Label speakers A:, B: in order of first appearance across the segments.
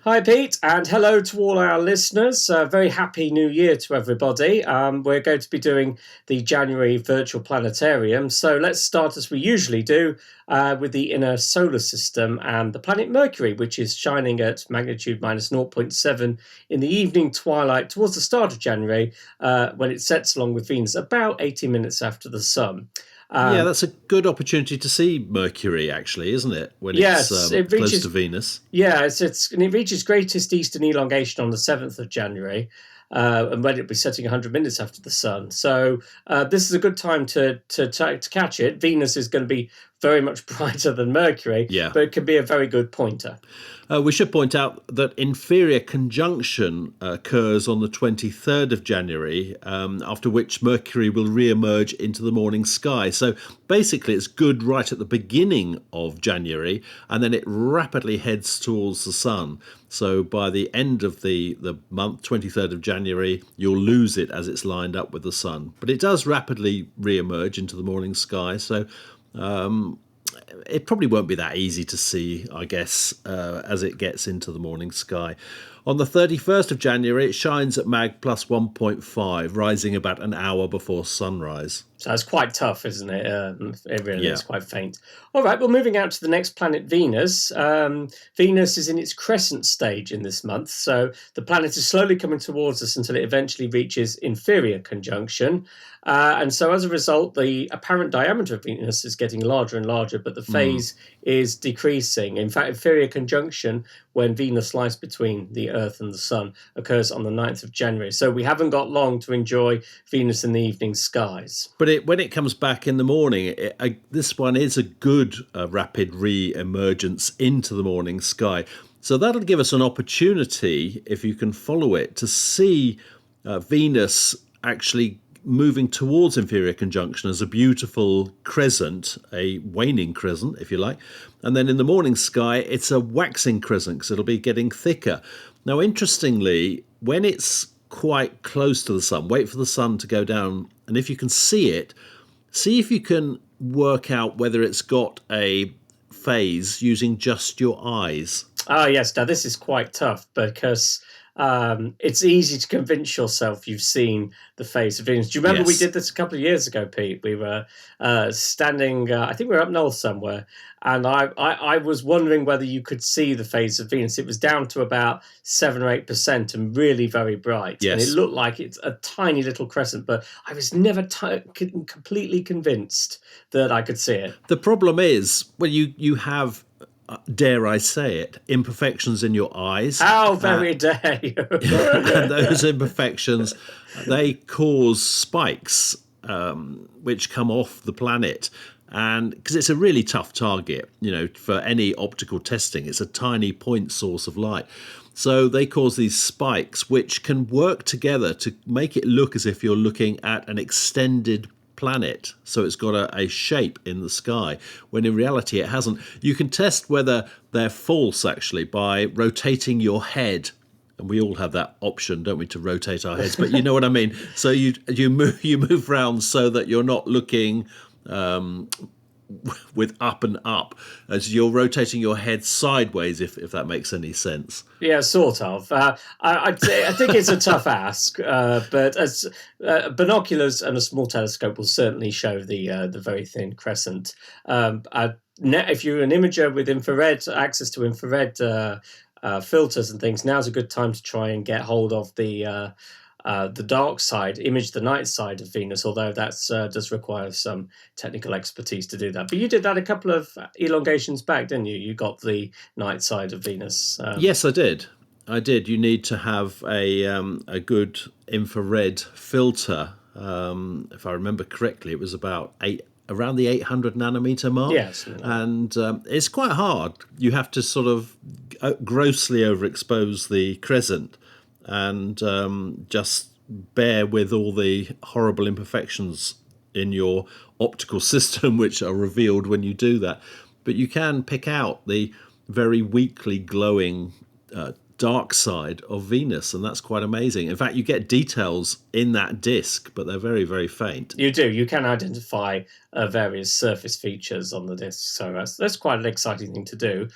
A: Hi, Pete, and hello to all our listeners. Very happy New Year to everybody. We're going to be doing the January virtual planetarium. So let's start as we usually do with the inner solar system and the planet Mercury, which is shining at magnitude minus zero point 0.7 in the evening twilight towards the start of January when it sets along with Venus about 80 minutes after the sun.
B: Yeah, that's a good opportunity to see Mercury, actually, isn't it? When
A: Yes,
B: it's
A: it
B: close
A: reaches.
B: to Venus.
A: Yeah, and it reaches greatest eastern elongation on the 7th of January, and when it'll be setting 100 minutes after the sun. So this is a good time to catch it. Venus is going to be very much brighter than Mercury,
B: Yeah.
A: but it can be a very good pointer.
B: We should point out that inferior conjunction occurs on the 23rd of January, after which Mercury will re-emerge into the morning sky. So basically it's good right at the beginning of January, and then it rapidly heads towards the sun. So by the end of the month, 23rd of January, you'll lose it as it's lined up with the sun. But it does rapidly re-emerge into the morning sky. So it probably won't be that easy to see, I guess, as it gets into the morning sky. On the 31st of January, it shines at mag plus 1.5, rising about an hour before sunrise.
A: So it's quite tough, isn't it? It really
B: Yeah.
A: is quite faint. All right, well, moving out to the next planet, Venus. Venus is in its crescent stage in this month, so the planet is slowly coming towards us until it eventually reaches inferior conjunction. And so as a result, the apparent diameter of Venus is getting larger and larger, but the phase is decreasing. In fact, inferior conjunction, when Venus lies between the Earth and the Sun, occurs on the 9th of January. So we haven't got long to enjoy Venus in the evening skies.
B: But when it comes back in the morning, this one is a good rapid re-emergence into the morning sky. So that'll give us an opportunity, if you can follow it, to see Venus actually moving towards inferior conjunction as a beautiful crescent, a waning crescent, if you like. And then in the morning sky, it's a waxing crescent because it'll be getting thicker. Now, interestingly, when it's quite close to the sun, wait for the sun to go down, and if you can see it, see if you can work out whether it's got a phase using just your eyes.
A: Ah, yes. Now, this is quite tough because it's easy to convince yourself you've seen the phase of Venus. Do you remember we
B: Yes.
A: did this a couple of years ago, Pete? We were standing, I think we were up north somewhere, and I was wondering whether you could see the phase of Venus. It was down to about 7 or 8% and really very bright.
B: Yes.
A: And it looked like it's a tiny little crescent, but I was never completely convinced that I could see it.
B: The problem is, well, you have, dare I say it, imperfections in your eyes.
A: How very dare you?
B: And those imperfections, they cause spikes, which come off the planet. And because it's a really tough target, for any optical testing, it's a tiny point source of light. So they cause these spikes, which can work together to make it look as if you're looking at an extended planet. So it's got a shape in the sky, when in reality it hasn't. You can test whether they're false, actually, by rotating your head. And we all have that option, don't we, to rotate our heads? But you know what I mean. So you move around so that you're not looking with up and up, as you're rotating your head sideways, if that makes any sense.
A: Yeah, sort of. I think it's a tough ask, but as binoculars and a small telescope will certainly show the very thin crescent. If you're an imager with infrared access to infrared filters and things, now's a good time to try and get hold of the dark side, image the night side of Venus, although that does require some technical expertise to do that. But you did that a couple of elongations back, didn't you? You got the night side of Venus.
B: Yes, I did. You need to have a good infrared filter. If I remember correctly, it was about around the 800 nanometer mark.
A: Yes.
B: And it's quite hard. You have to sort of grossly overexpose the crescent and just bear with all the horrible imperfections in your optical system, which are revealed when you do that. But you can pick out the very weakly glowing dark side of Venus, and that's quite amazing. In fact, you get details in that disk, but they're very, very faint.
A: You do. You can identify various surface features on the disk, so that's quite an exciting thing to do.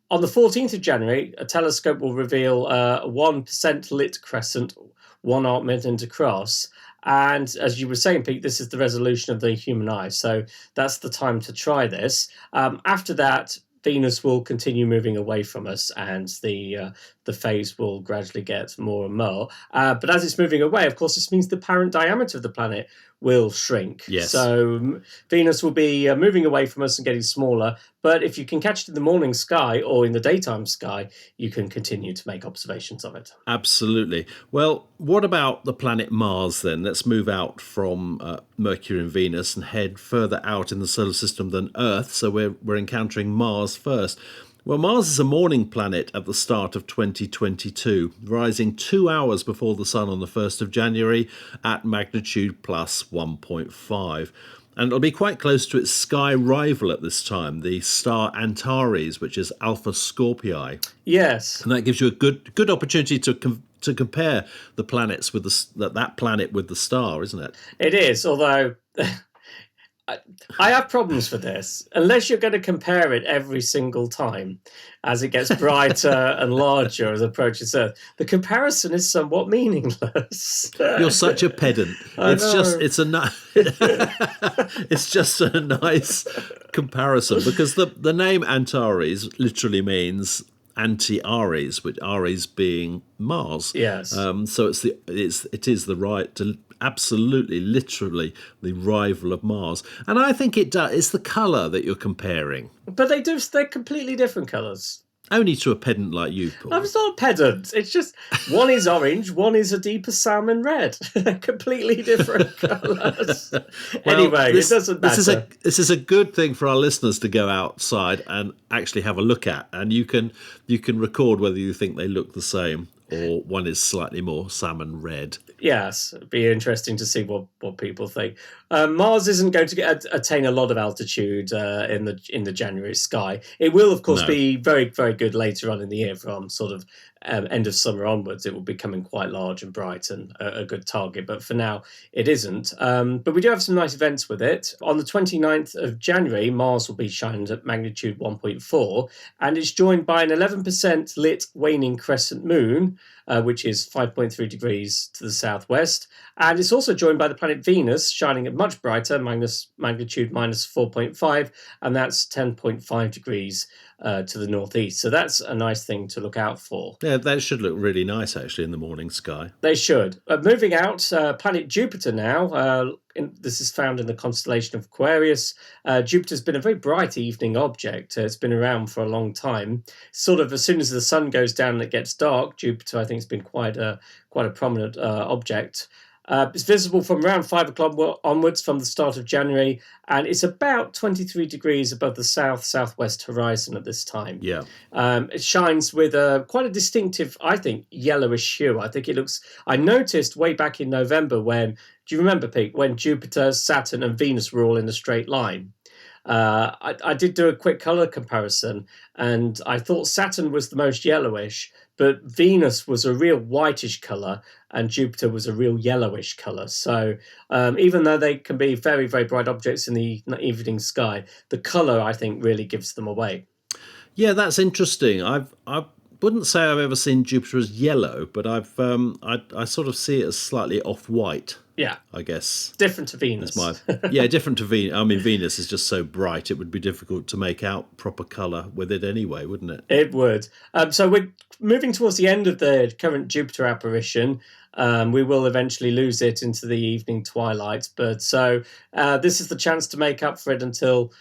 A: On the 14th of January, a telescope will reveal a 1% lit crescent, 1 arc minute across. And as you were saying, Pete, this is the resolution of the human eye. So that's the time to try this. After that, Venus will continue moving away from us, and the phase will gradually get more and more. But as it's moving away, of course, this means the apparent diameter of the planet will shrink.
B: Yes.
A: So Venus will be moving away from us and getting smaller. But if you can catch it in the morning sky or in the daytime sky, you can continue to make observations of it.
B: Absolutely. Well, what about the planet Mars then? Let's move out from Mercury and Venus and head further out in the solar system than Earth. So we're encountering Mars first. Well, Mars is a morning planet at the start of 2022, rising 2 hours before the Sun on the 1st of January at magnitude plus 1.5. And it'll be quite close to its sky rival at this time, the star Antares, which is Alpha Scorpii.
A: Yes.
B: And that gives you a good opportunity to compare the planets with that planet with the star, isn't it?
A: It is, although I have problems with this. Unless you're going to compare it every single time as it gets brighter and larger as it approaches Earth, the comparison is somewhat meaningless.
B: You're such a pedant. It's just a nice comparison, because the name Antares literally means anti-Ares, with Ares being Mars.
A: Yes.
B: So it is the right, absolutely, literally the rival of Mars, and I think it does. It's the colour that you're comparing,
A: but they're completely different colours.
B: Only to a pedant like you, Paul.
A: I'm not a pedant. It's just one is orange, one is a deeper salmon red. Completely different colours. Anyway, it doesn't matter.
B: This is a good thing for our listeners to go outside and actually have a look at, and you can record whether you think they look the same or one is slightly more salmon red.
A: Yes, it'd be interesting to see what people think. Mars isn't going to attain a lot of altitude in the January sky. It will, of course, be very, very good later on in the year, from sort of end of summer onwards. It will be becoming quite large and bright and a good target. But for now, it isn't. But we do have some nice events with it. On the 29th of January, Mars will be shining at magnitude 1.4, and it's joined by an 11% lit waning crescent moon, which is 5.3 degrees to the southwest. And it's also joined by the planet Venus, shining at much brighter, magnitude minus 4.5, and that's 10.5 degrees to the northeast. So that's a nice thing to look out for.
B: Yeah, that should look really nice, actually, in the morning sky.
A: They should. Moving out, planet Jupiter now. This is found in the constellation of Aquarius. Jupiter's been a very bright evening object. It's been around for a long time. Sort of as soon as the sun goes down and it gets dark, Jupiter, I think, has been quite a prominent object. It's visible from around 5 o'clock onwards from the start of January, and it's about 23 degrees above the southwest horizon at this time.
B: Yeah.
A: It shines with quite a distinctive, I think, yellowish hue. I think it looks... I noticed way back in November when... Do you remember, Pete, when Jupiter, Saturn and Venus were all in a straight line? I did do a quick colour comparison, and I thought Saturn was the most yellowish, but Venus was a real whitish colour and Jupiter was a real yellowish colour. So even though they can be very, very bright objects in the evening sky, the colour, I think, really gives them away.
B: Yeah, that's interesting. I wouldn't say I've ever seen Jupiter as yellow, but I sort of see it as slightly off-white.
A: Yeah,
B: I guess
A: different to Venus.
B: Different to Venus. I mean, Venus is just so bright; it would be difficult to make out proper colour with it anyway, wouldn't it?
A: It would. So we're moving towards the end of the current Jupiter apparition. We will eventually lose it into the evening twilight, but so this is the chance to make up for it until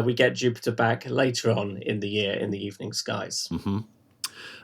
A: we get Jupiter back later on in the year in the evening skies.
B: Mm-hmm.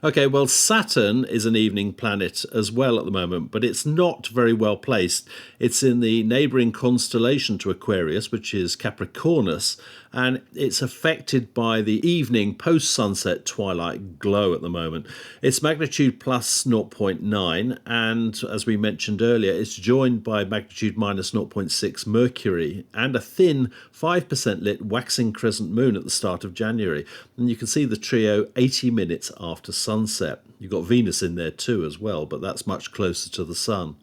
B: Okay, well, Saturn is an evening planet as well at the moment, but it's not very well placed. It's in the neighbouring constellation to Aquarius, which is Capricornus, and it's affected by the evening post-sunset twilight glow at the moment. It's magnitude plus 0.9, and as we mentioned earlier, it's joined by magnitude minus 0.6 Mercury and a thin 5% lit waxing crescent moon at the start of January. And you can see the trio 80 minutes after sunset. You've got Venus in there too as well, but that's much closer to the sun.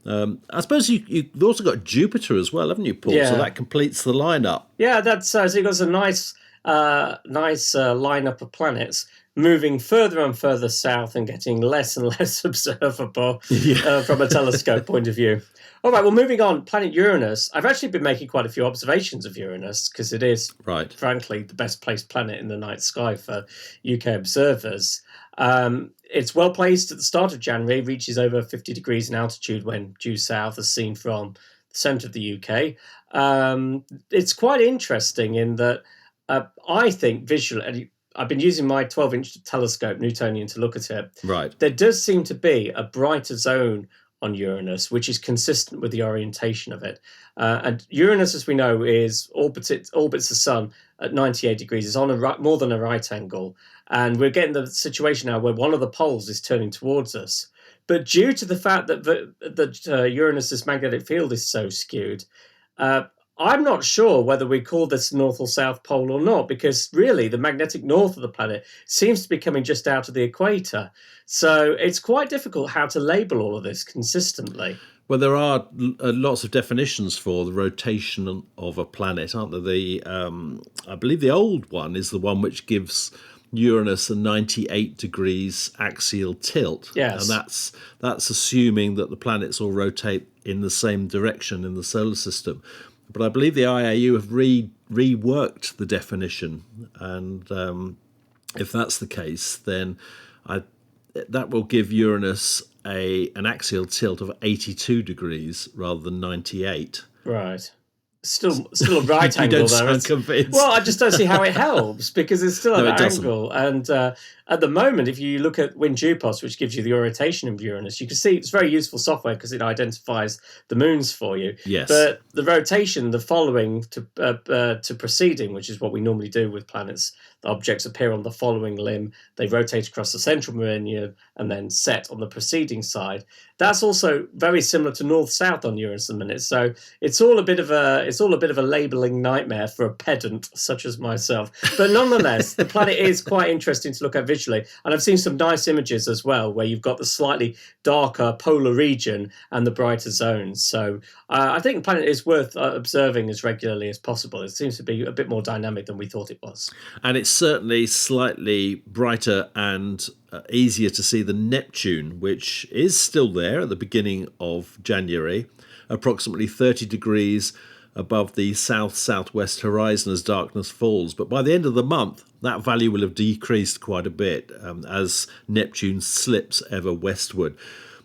B: I suppose you've also got Jupiter as well, haven't you, Paul?
A: Yeah.
B: So that completes the lineup.
A: Yeah, that's so you've got some nice nice lineup of planets moving further and further south and getting less and less observable
B: Yeah.
A: from a telescope point of view. All right, well, moving on, planet Uranus. I've actually been making quite a few observations of Uranus because it is,
B: Right.
A: frankly, the best placed planet in the night sky for UK observers. It's well placed at the start of January, reaches over 50 degrees in altitude when due south, as seen from the centre of the UK. It's quite interesting in that I think visually, I've been using my 12-inch telescope, Newtonian, to look at it.
B: Right.
A: There does seem to be a brighter zone on Uranus, which is consistent with the orientation of it. And Uranus, as we know, orbits the Sun at 98 degrees. It's on more than a right angle. And we're getting the situation now where one of the poles is turning towards us. But due to the fact that Uranus's magnetic field is so skewed, I'm not sure whether we call this North or South Pole or not, because really the magnetic north of the planet seems to be coming just out of the equator. So it's quite difficult how to label all of this consistently.
B: Well, there are lots of definitions for the rotation of a planet, aren't there? I believe the old one is the one which gives Uranus a 98 degrees axial tilt.
A: Yes.
B: And that's assuming that the planets all rotate in the same direction in the solar system. But I believe the IAU have reworked the definition, and if that's the case, then that will give Uranus an axial tilt of 82 degrees rather than 98.
A: Right. Still a right
B: You
A: angle
B: don't
A: though.
B: sound convinced.
A: Well, I just don't see how it helps because it's still
B: No,
A: an
B: it doesn't.
A: angle. And at the moment, if you look at WinDuPos, which gives you the orientation of Uranus, you can see it's very useful software because it identifies the moons for you.
B: Yes.
A: But the rotation, the following to preceding, which is what we normally do with planets, the objects appear on the following limb, they rotate across the central meridian and then set on the preceding side. That's also very similar to north-south on Uranus at the minute. So it's all a bit of a labeling nightmare for a pedant such as myself. But nonetheless, the planet is quite interesting to look at visually. And I've seen some nice images as well, where you've got the slightly darker polar region and the brighter zones. So I think the planet is worth observing as regularly as possible. It seems to be a bit more dynamic than we thought it was.
B: And it's certainly slightly brighter and easier to see than Neptune, which is still there at the beginning of January, approximately 30 degrees above the south-southwest horizon as darkness falls. But by the end of the month, that value will have decreased quite a bit as Neptune slips ever westward.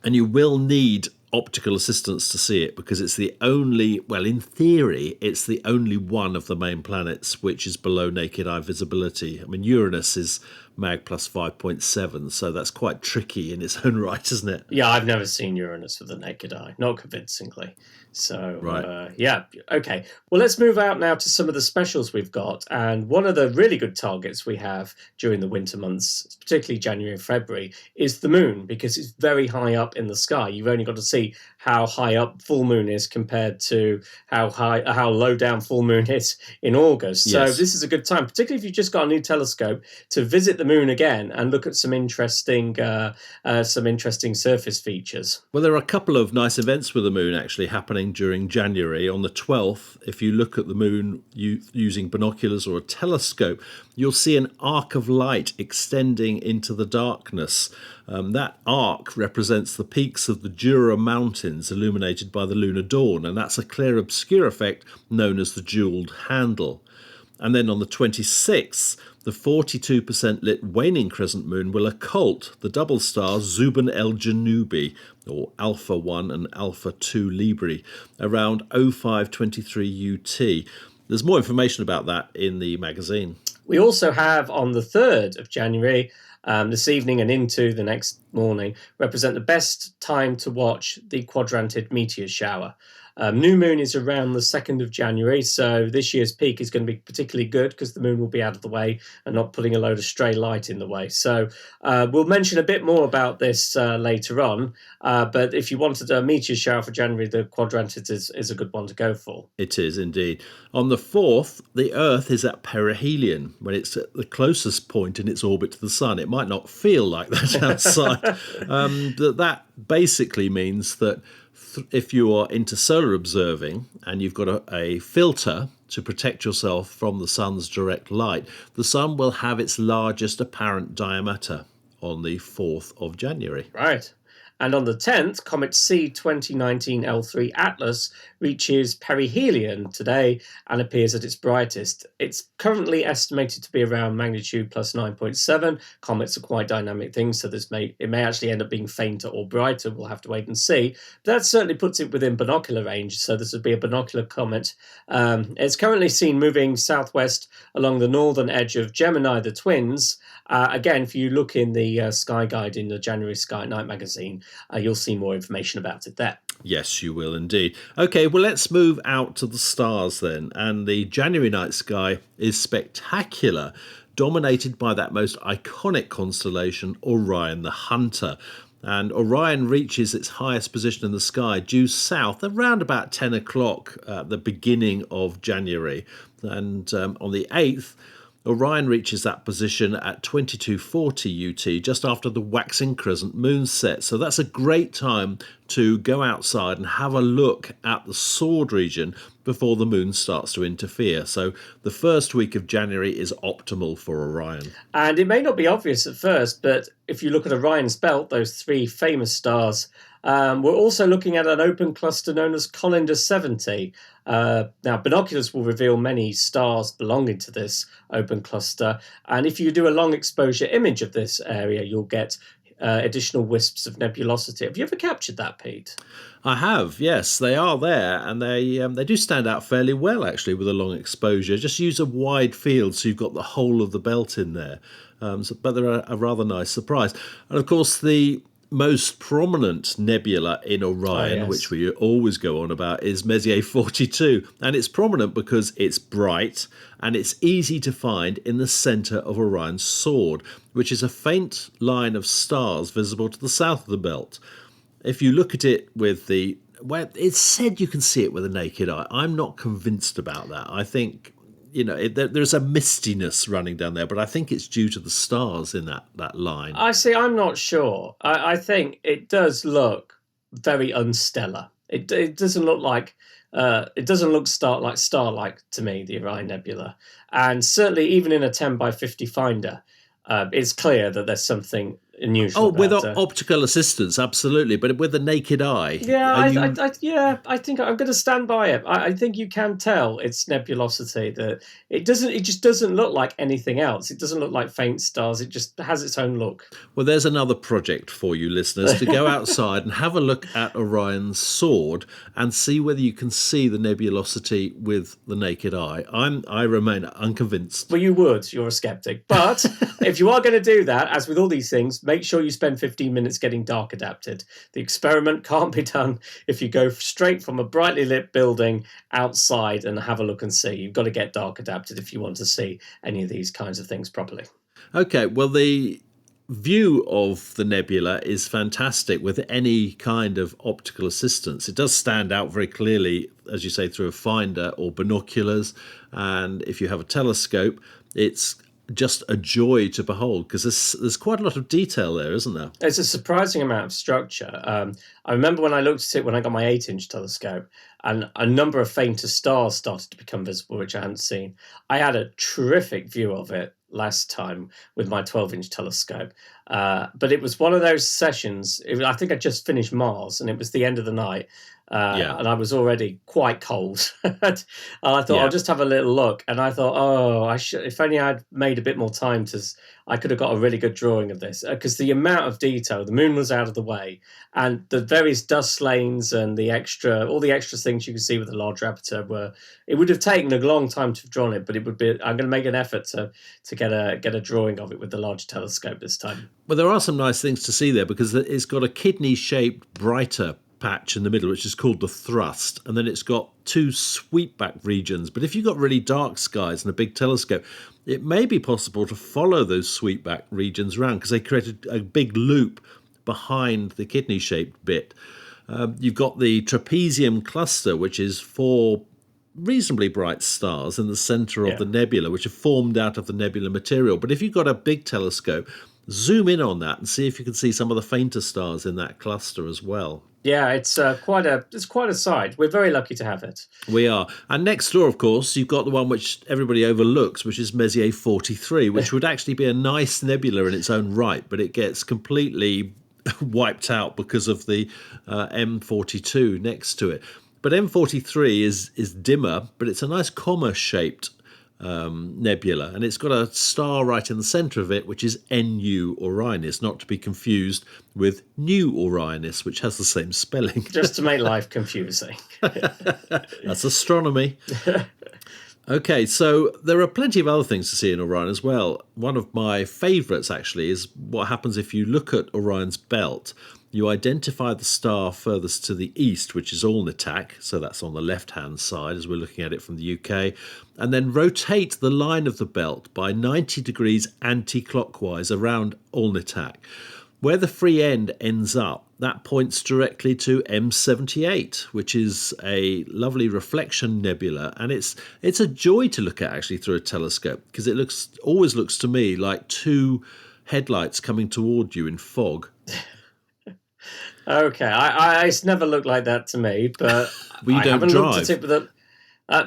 B: And you will need optical assistance to see it because it's the only, well, in theory, it's the only one of the main planets which is below naked eye visibility. I mean, Uranus is mag plus 5.7, so that's quite tricky in its own right, isn't it?
A: Yeah, I've never seen Uranus with the naked eye, not convincingly. So,
B: Right.
A: yeah, okay. Well, let's move out now to some of the specials we've got. And one of the really good targets we have during the winter months, particularly January and February, is the moon, because it's very high up in the sky. You've only got to see how high up full moon is compared to how low down full moon is in August. So
B: Yes.
A: this is a good time, particularly if you've just got a new telescope, to visit the moon again and look at some interesting surface features.
B: Well, there are a couple of nice events with the moon actually happening during January. On the 12th, if you look at the moon using binoculars or a telescope, you'll see an arc of light extending into the darkness. That arc represents the peaks of the Jura Mountains illuminated by the lunar dawn, and that's a clear obscure effect known as the jeweled handle. And then on the 26th, the 42% lit waning crescent moon will occult the double stars Zuben el Janubi, or Alpha 1 and Alpha 2 Libri, around 0523 UT. There's more information about that in the magazine.
A: We also have on the 3rd of January, this evening and into the next morning, represent the best time to watch the Quadrantid meteor shower. New moon is around the 2nd of January, so this year's peak is going to be particularly good because the moon will be out of the way and not putting a load of stray light in the way. So we'll mention a bit more about this later on, but if you wanted a meteor shower for January, the Quadrantids is a good one to go for.
B: It is indeed. On the 4th, the Earth is at perihelion, when it's at the closest point in its orbit to the Sun. It might not feel like that outside. That basically means that if you are into solar observing and you've got a filter to protect yourself from the sun's direct light, the sun will have its largest apparent diameter on the 4th of January.
A: Right. And on the 10th, comet C 2019 L3 Atlas reaches perihelion today and appears at its brightest. It's currently estimated to be around magnitude plus 9.7. Comets are quite dynamic things, so it may actually end up being fainter or brighter. We'll have to wait and see. But that certainly puts it within binocular range, so this would be a binocular comet. It's currently seen moving southwest along the northern edge of Gemini, the twins. Again, if you look in the Sky Guide in the January Sky at Night magazine, you'll see more information about it there.
B: Yes, you will indeed. Okay, well, let's move out to the stars then. And the January night sky is spectacular, dominated by that most iconic constellation, Orion the Hunter. And Orion reaches its highest position in the sky due south around about 10 o'clock at the beginning of January. And on the 8th, Orion reaches that position at 22:40 UT, just after the waxing crescent moon set. So that's a great time to go outside and have a look at the sword region before the moon starts to interfere. So the first week of January is optimal for Orion.
A: And it may not be obvious at first, but if you look at Orion's belt, those three famous stars, we're also looking at an open cluster known as Colander 70. Now, binoculars will reveal many stars belonging to this open cluster, and if you do a long exposure image of this area, you'll get additional wisps of nebulosity. Have you ever captured that, Pete?
B: I have, yes. They are there, and they do stand out fairly well, actually, with a long exposure. Just use a wide field so you've got the whole of the belt in there. But they're a rather nice surprise. And, of course, the most prominent nebula in Orion, which we always go on about, is Messier 42. And it's prominent because it's bright and it's easy to find in the centre of Orion's sword, which is a faint line of stars visible to the south of the belt. If you look at it with it's said you can see it with the naked eye. I'm not convinced about that. I think, there's a mistiness running down there, but I think it's due to the stars in that line.
A: I'm not sure. I think it does look very unstellar. It doesn't look like star-like to me, the Orion Nebula. And certainly even in a 10 by 50 finder, it's clear that there's something unusual.
B: With optical assistance, absolutely, but with the naked eye.
A: Yeah, I think I'm going to stand by it. I think you can tell its nebulosity. That it just doesn't look like anything else. It doesn't look like faint stars. It just has its own look. Well,
B: there's another project for you listeners to go outside and have a look at Orion's sword and see whether you can see the nebulosity with the naked eye. I remain unconvinced.
A: Well, you would. You're a skeptic, but if you are going to do that, as with all these things, make sure you spend 15 minutes getting dark adapted. The experiment can't be done if you go straight from a brightly lit building outside and have a look and see. You've got to get dark adapted if you want to see any of these kinds of things properly.
B: Okay, well, the view of the nebula is fantastic with any kind of optical assistance. It does stand out very clearly, as you say, through a finder or binoculars. And if you have a telescope, it's just a joy to behold because there's quite a lot of detail there, isn't there?
A: There's a surprising amount of structure. I remember when I looked at it when I got my 8-inch telescope, and a number of fainter stars started to become visible, which I hadn't seen. I had a terrific view of it last time with my 12-inch telescope, but it was one of those sessions. I think I just finished Mars, and it was the end of the night. And I was already quite cold. I thought I'll just have a little look, and I thought, if only I'd made a bit more time I could have got a really good drawing of this, because the amount of detail, the moon was out of the way, and the various dust lanes and all the extra things you could see with a large aperture it would have taken a long time to have drawn it, but I'm going to make an effort to get a drawing of it with the large telescope this time.
B: Well, there are some nice things to see there because it's got a kidney-shaped, brighter patch in the middle, which is called the thrust, and then it's got two sweepback regions. But if you've got really dark skies and a big telescope, it may be possible to follow those sweepback regions around because they created a big loop behind the kidney-shaped bit. You've got the trapezium cluster, which is 4 reasonably bright stars in the centre of the nebula, which are formed out of the nebula material. But if you've got a big telescope, zoom in on that and see if you can see some of the fainter stars in that cluster as well.
A: Yeah, it's quite a sight. We're very lucky to have it.
B: We are. And next door, of course, you've got the one which everybody overlooks, which is Messier 43, which would actually be a nice nebula in its own right, but it gets completely wiped out because of the M42 next to it. But M43 is dimmer, but it's a nice comma-shaped nebula, and it's got a star right in the centre of it, which is NU Orionis, not to be confused with New Orionis, which has the same spelling.
A: Just to make life confusing.
B: That's astronomy. Okay, so there are plenty of other things to see in Orion as well. One of my favourites, actually, is what happens if you look at Orion's belt. You identify the star furthest to the east, which is Alnitak, so that's on the left-hand side as we're looking at it from the UK, and then rotate the line of the belt by 90 degrees anti-clockwise around Alnitak. Where the free end ends up, that points directly to M78, which is a lovely reflection nebula, and it's a joy to look at actually through a telescope, because it always looks to me like two headlights coming toward you in fog.
A: Okay, it's never looked like that to me, but
B: Well, you
A: I
B: don't
A: haven't
B: drive.
A: looked at it with a.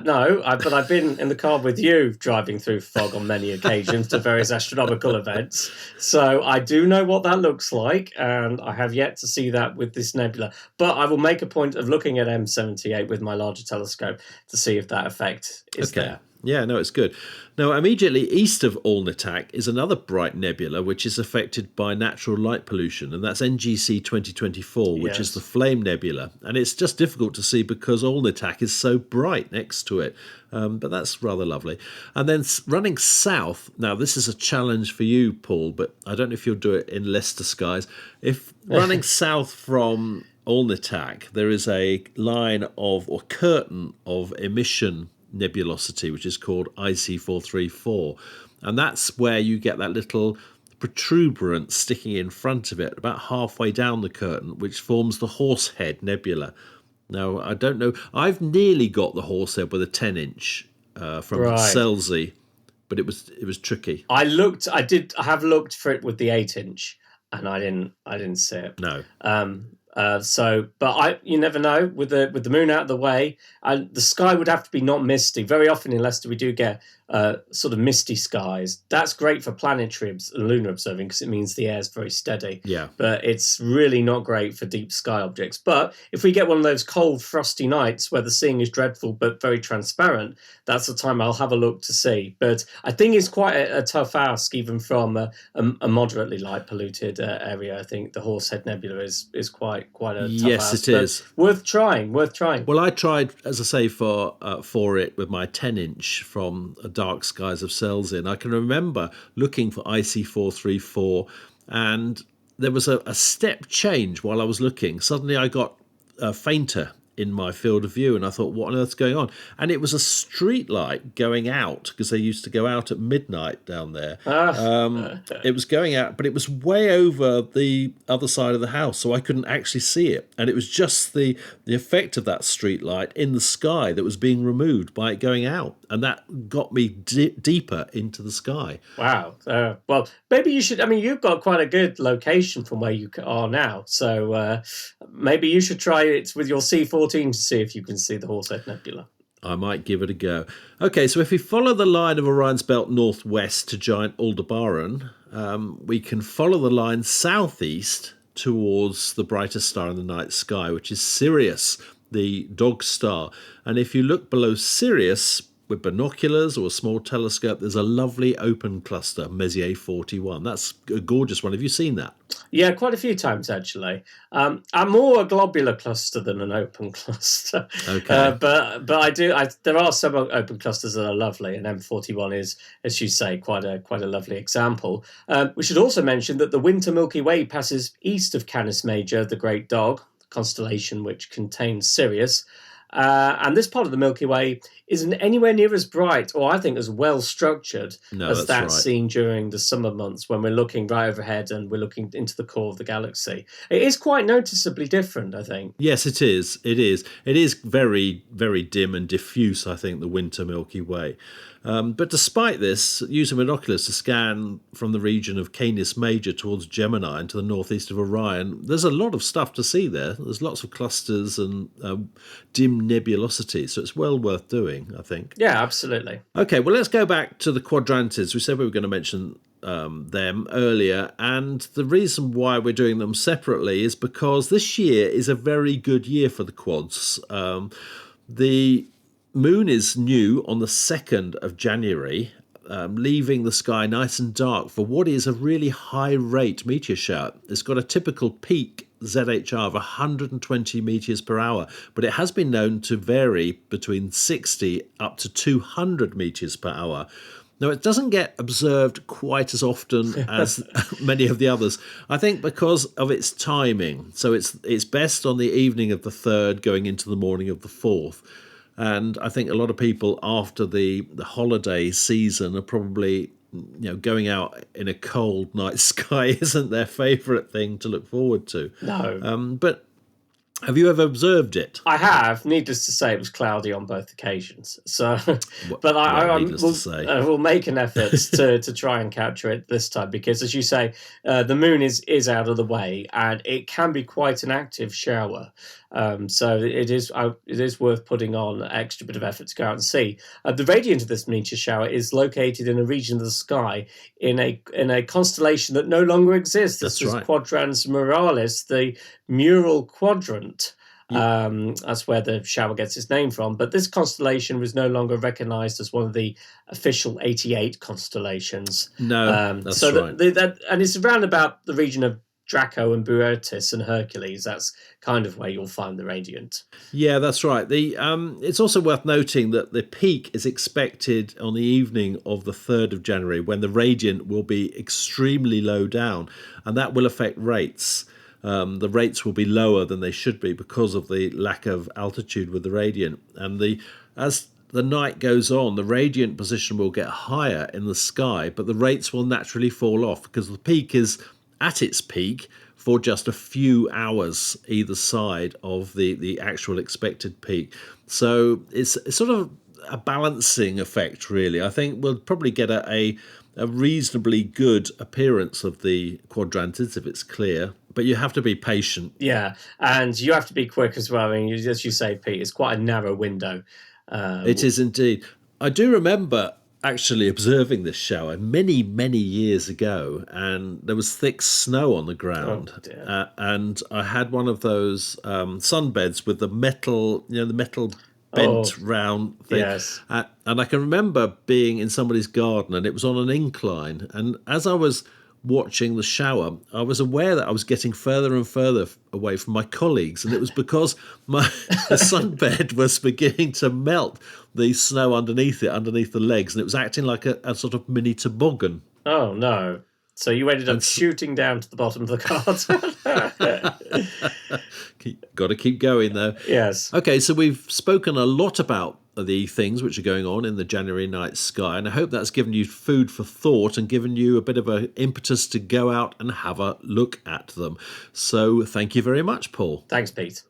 A: No, but I've been in the car with you driving through fog on many occasions to various astronomical events. So I do know what that looks like, and I have yet to see that with this nebula. But I will make a point of looking at M78 with my larger telescope to see if that effect is there.
B: Yeah, no, it's good. Now, immediately east of Alnitak is another bright nebula which is affected by natural light pollution, and that's NGC 2024, which is the Flame Nebula. And it's just difficult to see because Alnitak is so bright next to it. But that's rather lovely. And then running south, now this is a challenge for you, Paul, but I don't know if you'll do it in less disguise. If running south from Alnitak, there is a line of, or curtain of emission nebulosity, which is called IC434, and that's where you get that little protuberance sticking in front of it about halfway down the curtain, which forms the Horsehead Nebula. Now, I don't know, I've nearly got the Horsehead with a 10-inch from Celsi, but it was tricky.
A: I have looked for it with the 8-inch, and I didn't see it.
B: No.
A: But you never know with the moon out of the way, and the sky would have to be not misty. Very often in Leicester, we do get sort of misty skies. That's great for planetary and lunar observing because it means the air is very steady.
B: Yeah.
A: But it's really not great for deep sky objects. But if we get one of those cold, frosty nights where the seeing is dreadful but very transparent, that's the time I'll have a look to see. But I think it's quite a tough ask, even from a moderately light polluted area. I think the Horsehead Nebula is quite a tough ask.
B: Yes, it is.
A: Worth trying.
B: Well, I tried, as I say, for it with my 10-inch from Dark Skies of Celsi. I can remember looking for IC434, and there was a step change while I was looking. Suddenly I got fainter in my field of view, and I thought, what on earth's going on? And it was a street light going out, because they used to go out at midnight down there. It was going out, but it was way over the other side of the house, so I couldn't actually see it. And it was just the effect of that street light in the sky that was being removed by it going out, and that got me deeper into the sky.
A: Wow. Well, maybe you should. I mean, you've got quite a good location from where you are now, so maybe you should try it with your C14 to see if you can see the Horsehead Nebula.
B: I might give it a go. Okay, so if we follow the line of Orion's belt northwest to giant Aldebaran, we can follow the line southeast towards the brightest star in the night sky, which is Sirius, the dog star. And if you look below Sirius with binoculars or a small telescope, there's a lovely open cluster, Messier 41. That's a gorgeous one. Have you seen that?
A: Yeah, quite a few times, actually. I'm more a globular cluster than an open cluster.
B: Okay.
A: But there are some open clusters that are lovely, and M41 is, as you say, quite a lovely example. We should also mention that the winter Milky Way passes east of Canis Major, the Great Dog, the constellation which contains Sirius. And this part of the Milky Way isn't anywhere near as bright, or I think as well structured as that's seen during the summer months when we're looking right overhead and we're looking into the core of the galaxy. It is quite noticeably different, I think.
B: Yes, it is. It is very, very dim and diffuse, I think, the winter Milky Way. But despite this, using binoculars to scan from the region of Canis Major towards Gemini and to the northeast of Orion, there's a lot of stuff to see there. There's lots of clusters and dim nebulosity, so it's well worth doing, I think.
A: Yeah, absolutely.
B: Okay, well, let's go back to the Quadrantids. We said we were going to mention them earlier, and the reason why we're doing them separately is because this year is a very good year for the quads. The moon is new on the 2nd of January, leaving the sky nice and dark for what is a really high rate meteor shower. It's got a typical peak ZHR of 120 meteors per hour, but it has been known to vary between 60 up to 200 meteors per hour. Now, it doesn't get observed quite as often as many of the others, I think because of its timing. So it's best on the evening of the 3rd going into the morning of the 4th. And I think a lot of people after the holiday season are probably, going out in a cold night sky isn't their favourite thing to look forward to.
A: No.
B: But have you ever observed it?
A: I have. Needless to say, it was cloudy on both occasions. So, but we'll make an effort to try and capture it this time because, as you say, the moon is out of the way and it can be quite an active shower. So it is worth putting on an extra bit of effort to go out and see. The radiant of this meteor shower is located in a region of the sky in a constellation that no longer exists. This is Quadrans Muralis, the mural quadrant. That's where the shower gets its name from. But this constellation was no longer recognized as one of the official 88 constellations.
B: No, that's
A: so
B: right.
A: And it's around about the region of Draco and Boötis and Hercules. That's kind of where you'll find the radiant.
B: Yeah, that's right. It's also worth noting that the peak is expected on the evening of the 3rd of January when the radiant will be extremely low down, and that will affect rates. The rates will be lower than they should be because of the lack of altitude with the radiant. And as the night goes on, the radiant position will get higher in the sky, but the rates will naturally fall off because the peak is at its peak for just a few hours either side of the actual expected peak. So it's sort of a balancing effect, really. I think we'll probably get a reasonably good appearance of the Quadrantids if it's clear, but you have to be patient.
A: Yeah, and you have to be quick as well. I mean, as you say, Pete, it's quite a narrow window.
B: It is indeed. I do remember actually observing this shower many, many years ago, and there was thick snow on the ground.
A: Oh, dear.
B: And I had one of those sunbeds with the metal bent round thing.
A: Yes.
B: And I can remember being in somebody's garden, and it was on an incline. And as I was watching the shower, I was aware that I was getting further and further away from my colleagues, and it was because the sunbed was beginning to melt the snow underneath the legs, and it was acting like a sort of mini toboggan.
A: Oh, no. So you ended up shooting down to the bottom of the cart.
B: Got to keep going, though.
A: Yes.
B: Okay, so we've spoken a lot about the things which are going on in the January night sky, and I hope that's given you food for thought and given you a bit of an impetus to go out and have a look at them. So thank you very much, Paul.
A: Thanks, Pete.